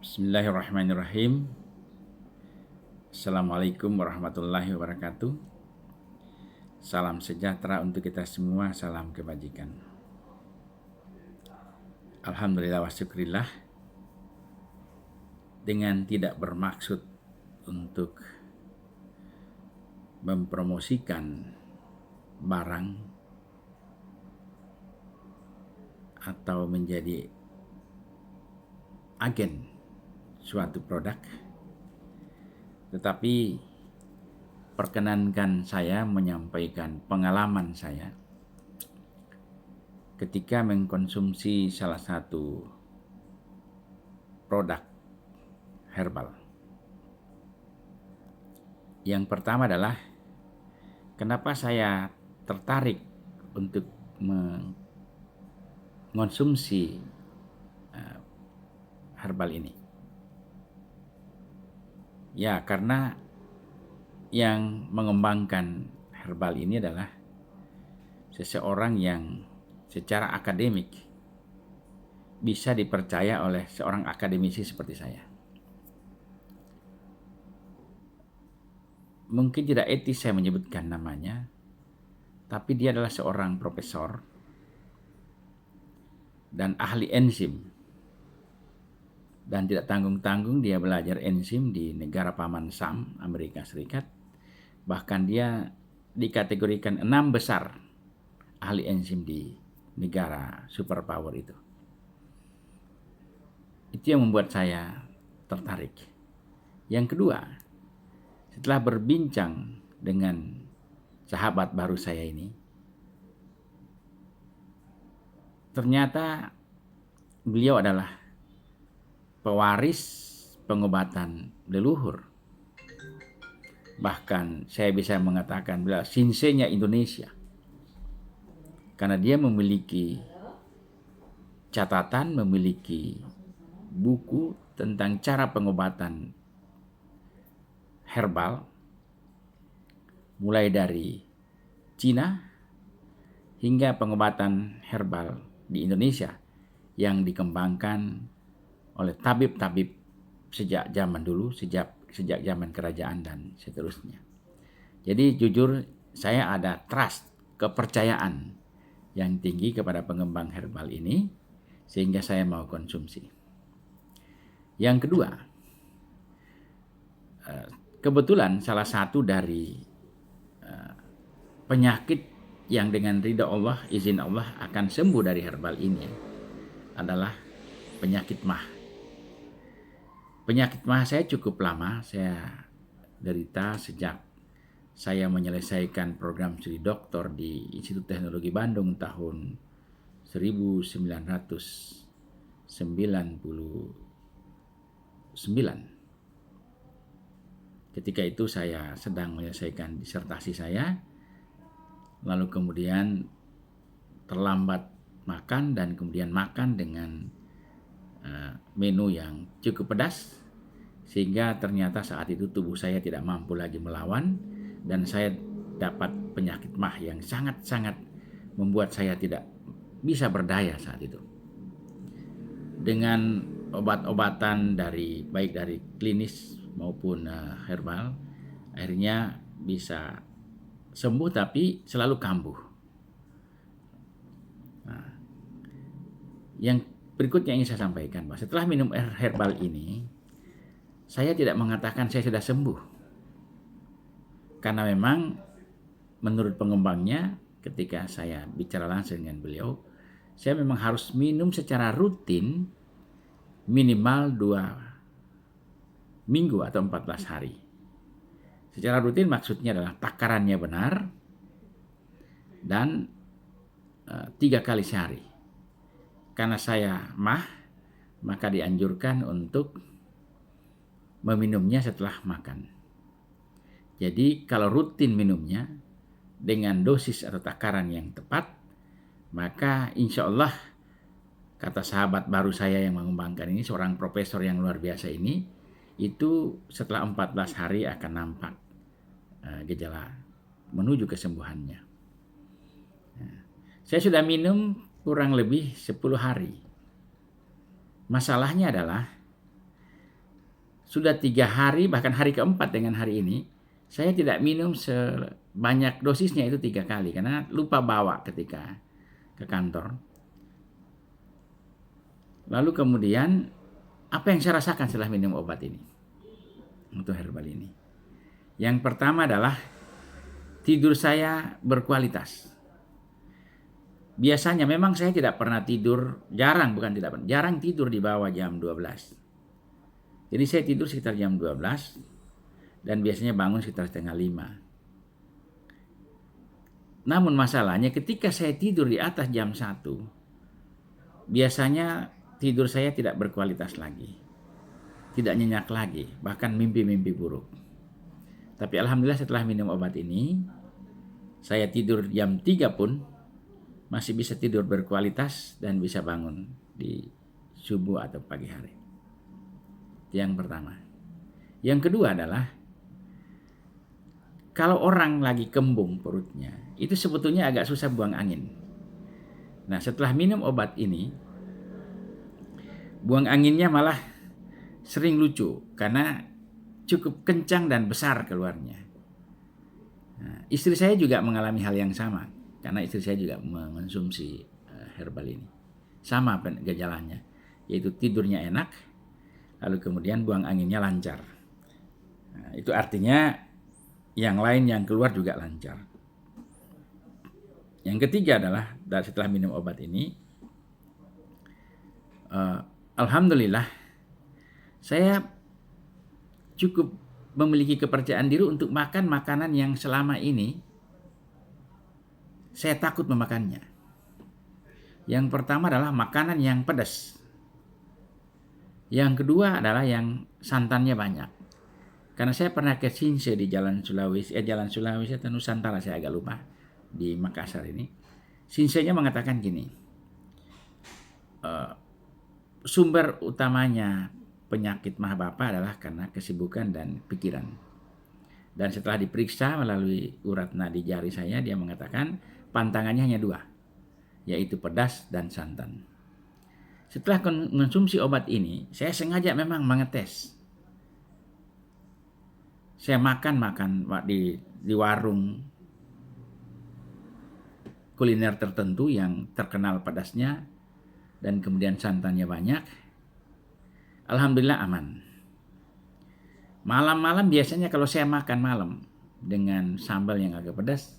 Bismillahirrahmanirrahim. Assalamualaikum warahmatullahi wabarakatuh. Salam sejahtera untuk kita semua, salam kebajikan. Alhamdulillah wa syukrillah. Dengan tidak bermaksud untuk mempromosikan barang atau menjadi agen suatu produk, tetapi perkenankan saya menyampaikan pengalaman saya ketika mengkonsumsi salah satu produk herbal. Yang pertama adalah kenapa saya tertarik untuk mengonsumsi herbal ini. Ya, karena yang mengembangkan herbal ini adalah seseorang yang secara akademik bisa dipercaya oleh seorang akademisi seperti saya. Mungkin tidak etis saya menyebutkan namanya, tapi dia adalah seorang profesor dan ahli enzim. Dan tidak tanggung-tanggung dia belajar enzim di negara paman Sam, Amerika Serikat. Bahkan dia dikategorikan 6 besar ahli enzim di negara superpower itu. Itu yang membuat saya tertarik. Yang kedua, setelah berbincang dengan sahabat baru saya ini, ternyata beliau adalah pewaris pengobatan leluhur. Bahkan saya bisa mengatakan beliau sinsenya Indonesia. Karena dia memiliki catatan, memiliki buku tentang cara pengobatan herbal mulai dari Cina hingga pengobatan herbal di Indonesia yang dikembangkan oleh tabib-tabib sejak zaman dulu, sejak zaman kerajaan dan seterusnya. Jadi jujur saya ada trust, kepercayaan yang tinggi kepada pengembang herbal ini sehingga saya mau konsumsi. Yang kedua, kebetulan salah satu dari penyakit yang dengan ridha Allah, izin Allah akan sembuh dari herbal ini adalah penyakit mah. Penyakit mah saya cukup lama, saya derita sejak saya menyelesaikan program studi doktor di Institut Teknologi Bandung tahun 1999. Ketika itu saya sedang menyelesaikan disertasi saya, lalu kemudian terlambat makan dan kemudian makan dengan menu yang cukup pedas, sehingga ternyata saat itu tubuh saya tidak mampu lagi melawan dan saya dapat penyakit mah yang sangat-sangat membuat saya tidak bisa berdaya saat itu. Dengan obat-obatan baik dari klinis maupun herbal, akhirnya bisa sembuh tapi selalu kambuh. Nah, yang berikutnya ingin saya sampaikan bahwa setelah minum herbal ini, saya tidak mengatakan saya sudah sembuh. Karena memang menurut pengembangnya ketika saya bicara langsung dengan beliau, saya memang harus minum secara rutin minimal 2 minggu atau 14 hari. Secara rutin maksudnya adalah takarannya benar dan 3 kali sehari. Karena saya maka dianjurkan untuk meminumnya setelah makan. Jadi kalau rutin minumnya dengan dosis atau takaran yang tepat, maka insya Allah, kata sahabat baru saya yang mengembangkan ini, seorang profesor yang luar biasa ini, itu setelah 14 hari akan nampak gejala menuju kesembuhannya. Saya sudah minum kurang lebih 10 hari. Masalahnya adalah sudah 3 hari, bahkan hari keempat dengan hari ini, saya tidak minum sebanyak dosisnya itu 3 kali karena lupa bawa ketika ke kantor. Lalu kemudian apa yang saya rasakan setelah minum obat ini untuk herbal ini? Yang pertama adalah tidur saya berkualitas. Biasanya memang saya tidak pernah tidur, jarang tidur di bawah jam 12. Jadi saya tidur sekitar jam 12 dan biasanya bangun sekitar setengah 5. Namun masalahnya ketika saya tidur di atas jam 1, biasanya tidur saya tidak berkualitas lagi. Tidak nyenyak lagi, bahkan mimpi-mimpi buruk. Tapi alhamdulillah setelah minum obat ini, saya tidur jam 3 pun masih bisa tidur berkualitas dan bisa bangun di subuh atau pagi hari. Yang pertama. Yang kedua adalah kalau orang lagi kembung perutnya, itu sebetulnya agak susah buang angin. Nah, setelah minum obat ini, buang anginnya malah sering lucu karena cukup kencang dan besar keluarnya. Nah, istri saya juga mengalami hal yang sama karena istri saya juga mengonsumsi herbal ini. Sama gejalanya, yaitu tidurnya enak, lalu kemudian buang anginnya lancar. Nah, itu artinya yang lain yang keluar juga lancar. Yang ketiga adalah setelah minum obat ini, alhamdulillah saya cukup memiliki kepercayaan diri untuk makan makanan yang selama ini saya takut memakannya. Yang pertama adalah makanan yang pedas. Yang kedua adalah yang santannya banyak. Karena saya pernah ke Sinse di Jalan Sulawesi atau Nusantara, saya agak lupa, di Makassar ini. Sinsenya mengatakan gini, sumber utamanya penyakit mah Bapak adalah karena kesibukan dan pikiran. Dan setelah diperiksa melalui urat nadi jari saya, dia mengatakan pantangannya hanya 2, yaitu pedas dan santan. Setelah konsumsi obat ini, saya sengaja memang mengetes. Saya makan di warung kuliner tertentu yang terkenal pedasnya dan kemudian santannya banyak. Alhamdulillah aman. Malam-malam biasanya kalau saya makan malam dengan sambal yang agak pedas,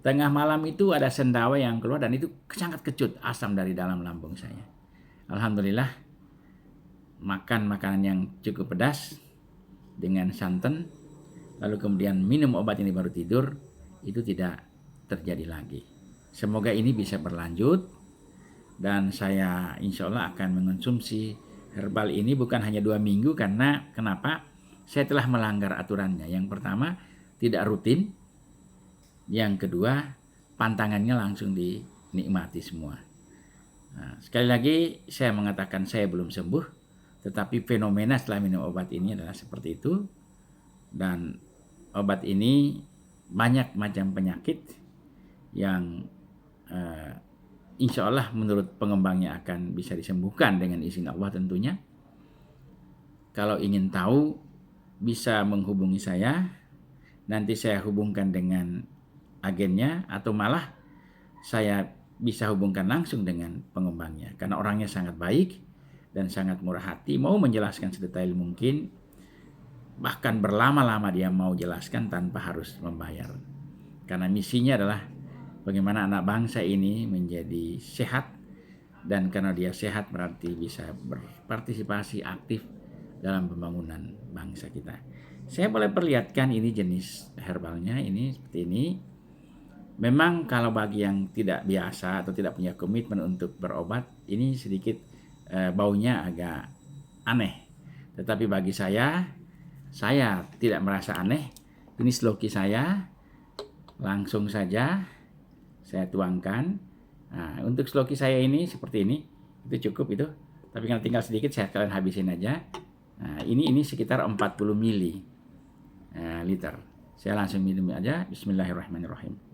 tengah malam itu ada sendawa yang keluar dan itu sangat kecut asam dari dalam lambung saya. Alhamdulillah makan makanan yang cukup pedas dengan santan, lalu kemudian minum obat ini baru tidur, itu tidak terjadi lagi. Semoga ini bisa berlanjut dan saya insya Allah akan mengonsumsi herbal ini bukan hanya 2 minggu karena kenapa? Saya telah melanggar aturannya. Yang pertama, tidak rutin. Yang kedua, pantangannya langsung dinikmati semua. Nah, sekali lagi saya mengatakan saya belum sembuh, tetapi fenomena setelah minum obat ini adalah seperti itu. Dan obat ini banyak macam penyakit yang insya Allah menurut pengembangnya akan bisa disembuhkan dengan izin Allah tentunya. Kalau ingin tahu bisa menghubungi saya, nanti saya hubungkan dengan agennya atau malah saya bisa hubungkan langsung dengan pengembangnya karena orangnya sangat baik dan sangat murah hati, mau menjelaskan sedetail mungkin, bahkan berlama-lama dia mau jelaskan tanpa harus membayar. Karena misinya adalah bagaimana anak bangsa ini menjadi sehat, dan karena dia sehat berarti bisa berpartisipasi aktif dalam pembangunan bangsa kita. Saya boleh perlihatkan ini jenis herbalnya, ini seperti ini. Memang kalau bagi yang tidak biasa atau tidak punya komitmen untuk berobat, ini sedikit baunya agak aneh. Tetapi bagi saya tidak merasa aneh. Ini sloki saya, langsung saja saya tuangkan. Nah, untuk sloki saya ini seperti ini, itu cukup itu. Tapi kalau tinggal sedikit saya kalian habisin aja. Nah, ini sekitar 40 mili liter. Saya langsung minum aja. Bismillahirrahmanirrahim.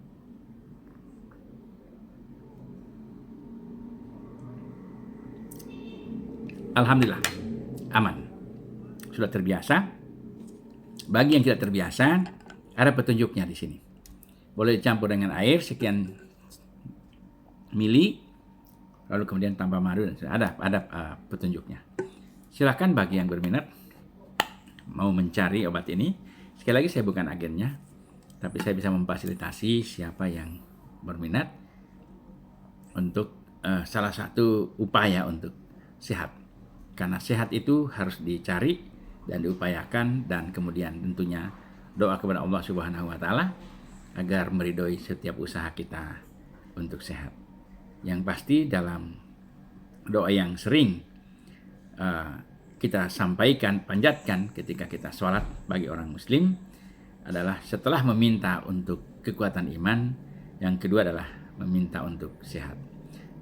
Alhamdulillah aman, sudah terbiasa. Bagi yang tidak terbiasa, ada petunjuknya di sini. Boleh dicampur dengan air sekian mili, lalu kemudian tambah madu, dan ada petunjuknya. Silakan bagi yang berminat mau mencari obat ini. Sekali lagi saya bukan agennya, tapi saya bisa memfasilitasi siapa yang berminat untuk salah satu upaya untuk sehat. Karena sehat itu harus dicari dan diupayakan, dan kemudian tentunya doa kepada Allah Subhanahu wa taala agar meridhoi setiap usaha kita untuk sehat. Yang pasti dalam doa yang sering kita sampaikan, panjatkan ketika kita sholat bagi orang muslim adalah setelah meminta untuk kekuatan iman, yang kedua adalah meminta untuk sehat.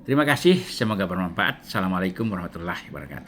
Terima kasih, semoga bermanfaat. Assalamualaikum warahmatullahi wabarakatuh.